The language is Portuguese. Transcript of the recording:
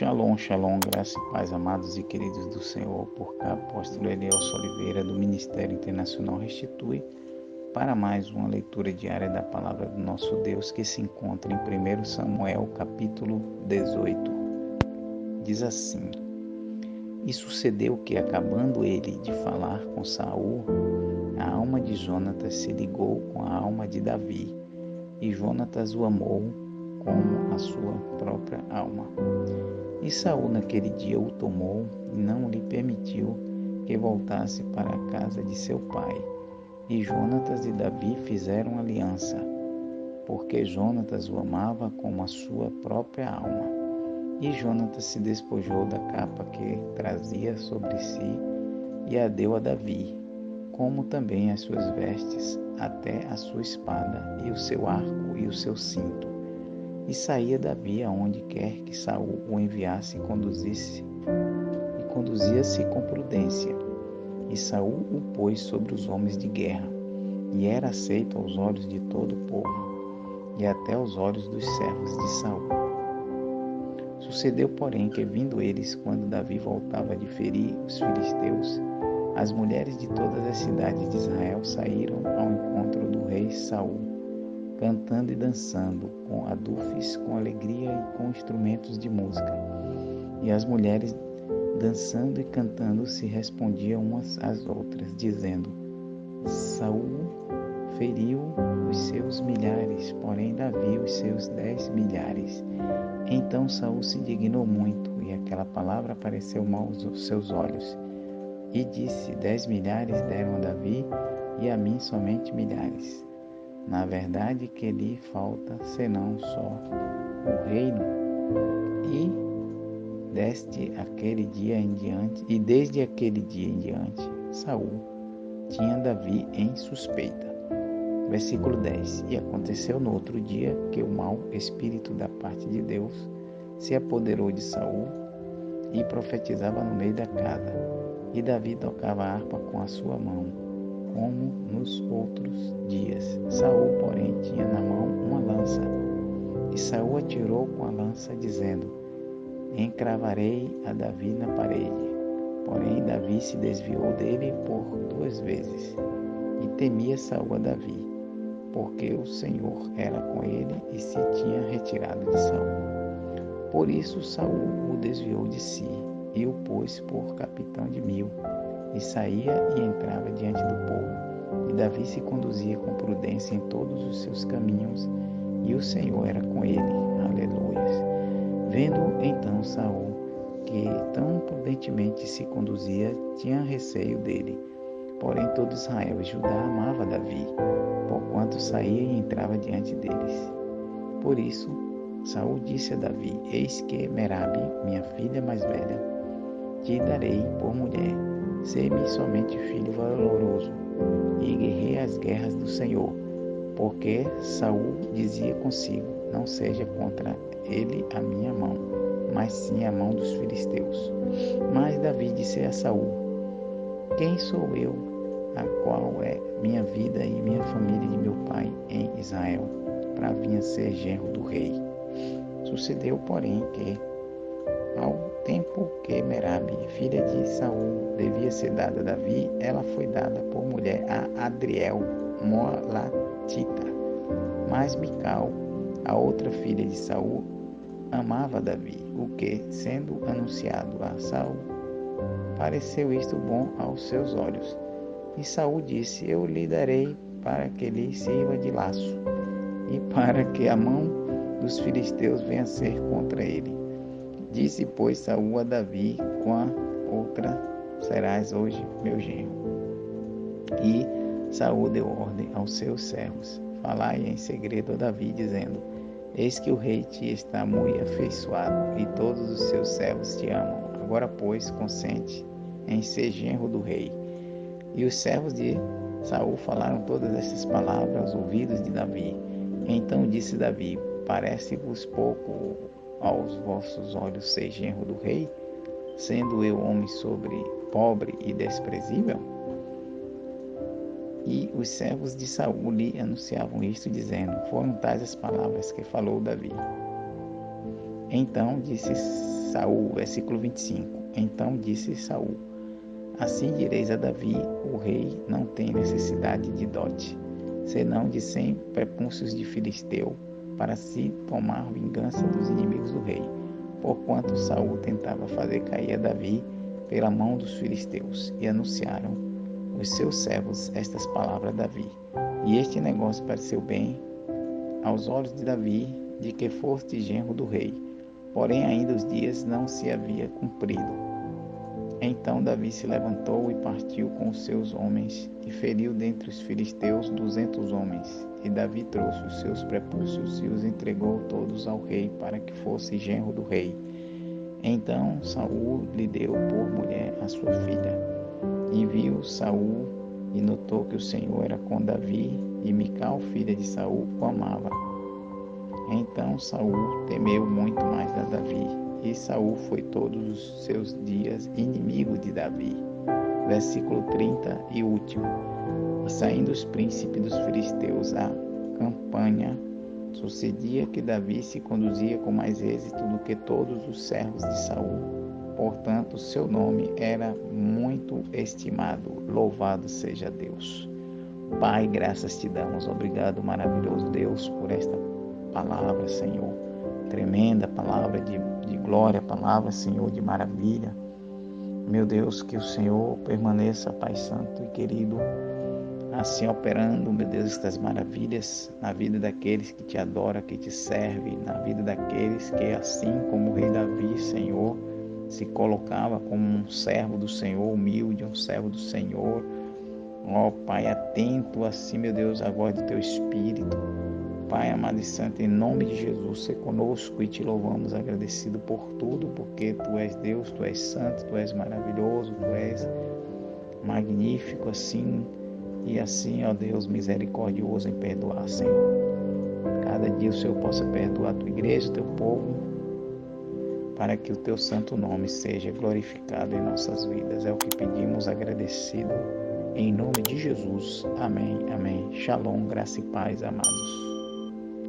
Shalom, shalom, graça e paz, amados e queridos do Senhor, por cá, apóstolo Elielso Oliveira, do Ministério Internacional Restitui, para mais uma leitura diária da palavra do nosso Deus, que se encontra em 1 Samuel, capítulo 18. Diz assim: E sucedeu que, acabando ele de falar com Saul, a alma de Jonatas se ligou com a alma de Davi, e Jonatas o amou como a sua própria alma. E Saul naquele dia o tomou e não lhe permitiu que voltasse para a casa de seu pai. E Jonatas e Davi fizeram aliança, porque Jonatas o amava como a sua própria alma. E Jonatas se despojou da capa que trazia sobre si e a deu a Davi, como também as suas vestes, até a sua espada, e o seu arco e o seu cinto. E saía Davi aonde quer que Saul o enviasse e conduzia-se com prudência. E Saul o pôs sobre os homens de guerra, e era aceito aos olhos de todo o povo, e até aos olhos dos servos de Saul. Sucedeu, porém, que vindo eles, quando Davi voltava de ferir os filisteus, as mulheres de todas as cidades de Israel saíram ao encontro do rei Saul, cantando e dançando, com adufes, com alegria e com instrumentos de música. E as mulheres, dançando e cantando, se respondiam umas às outras, dizendo: Saul feriu os seus milhares, porém Davi os seus 10 milhares. Então Saul se indignou muito, e aquela palavra pareceu mal aos seus olhos. E disse: 10 milhares deram a Davi, e a mim somente milhares. Na verdade, que lhe falta senão só o reino. E desde aquele dia em diante, Saul tinha Davi em suspeita. Versículo 10. E aconteceu no outro dia que o mau espírito da parte de Deus se apoderou de Saul e profetizava no meio da casa. E Davi tocava a harpa com a sua mão, como nos outros dias. Saul, porém, tinha na mão uma lança. E Saul atirou com a lança, dizendo: Encravarei a Davi na parede. Porém, Davi se desviou dele por 2 vezes. E temia Saul a Davi, porque o Senhor era com ele e se tinha retirado de Saul. Por isso Saul o desviou de si e o pôs por capitão de 1000. E saía e entrava diante do povo, e Davi se conduzia com prudência em todos os seus caminhos, e o Senhor era com ele. Aleluias. Vendo então Saul que tão prudentemente se conduzia, tinha receio dele. Porém todo Israel e Judá amava Davi, porquanto saía e entrava diante deles. Por isso Saul disse a Davi: Eis que Merabe, minha filha mais velha, te darei por mulher. Sê-me somente filho valoroso, e guerrei as guerras do Senhor. Porque Saul dizia consigo: Não seja contra ele a minha mão, mas sim a mão dos filisteus. Mas Davi disse a Saul: Quem sou eu, a qual é minha vida e minha família de meu pai em Israel, para vir a ser genro do rei? Sucedeu, porém, que ao tempo que Merabe, filha de Saul, devia ser dada a Davi, ela foi dada por mulher a Adriel, Molatita. Mas Mical, a outra filha de Saul, amava Davi, o que, sendo anunciado a Saul, pareceu isto bom aos seus olhos. E Saul disse: Eu lhe darei para que lhe sirva de laço, e para que a mão dos filisteus venha a ser contra ele. Disse, pois, Saul a Davi: Com a outra serás hoje meu genro. E Saul deu ordem aos seus servos: Falai em segredo a Davi, dizendo: Eis que o rei te está muito afeiçoado, e todos os seus servos te amam. Agora, pois, consente em ser genro do rei. E os servos de Saul falaram todas estas palavras aos ouvidos de Davi. Então disse Davi: Parece-vos pouco aos vossos olhos ser genro do rei, sendo eu homem pobre e desprezível? E os servos de Saul lhe anunciavam isto, dizendo: Foram tais as palavras que falou Davi. Então disse Saul, versículo 25. Então disse Saul: assim direis a Davi, o rei não tem necessidade de dote, senão de 100 prepúcios de filisteu, para se tomar vingança dos inimigos do rei, porquanto Saul tentava fazer cair a Davi pela mão dos filisteus. E anunciaram os seus servos estas palavras a Davi. E este negócio pareceu bem aos olhos de Davi, de que foste genro do rei, porém ainda os dias não se havia cumprido. Então Davi se levantou e partiu com os seus homens, e feriu dentre os filisteus 200 homens. E Davi trouxe os seus prepúcios e os entregou todos ao rei, para que fosse genro do rei. Então Saul lhe deu por mulher a sua filha. E viu Saul e notou que o Senhor era com Davi, e Mical, filha de Saul, o amava. Então Saul temeu muito mais a Davi, e Saul foi todos os seus dias inimigo de Davi. Versículo 30 e último. E saindo os príncipes dos filisteus à campanha, sucedia que Davi se conduzia com mais êxito do que todos os servos de Saul. Portanto, seu nome era muito estimado. Louvado seja Deus. Pai, graças te damos. Obrigado, maravilhoso Deus, por esta palavra, Senhor. Tremenda palavra de glória, palavra, Senhor, de maravilha. Meu Deus, que o Senhor permaneça, Pai Santo e querido, assim operando, meu Deus, estas maravilhas na vida daqueles que te adoram, que te servem, na vida daqueles que, assim como o rei Davi, Senhor, se colocava como um servo do Senhor, humilde, um servo do Senhor. Ó Pai, atento assim, meu Deus, à voz do Teu Espírito. Pai amado e santo, em nome de Jesus, se conosco e te louvamos agradecido por tudo, porque Tu és Deus, Tu és santo, Tu és maravilhoso, Tu és magnífico assim, e assim, ó Deus, misericordioso em perdoar, Senhor. Cada dia o Senhor possa perdoar a Tua igreja, o Teu povo, para que o Teu santo nome seja glorificado em nossas vidas. É o que pedimos agradecido, em nome de Jesus. Amém, amém. Shalom, graça e paz, amados.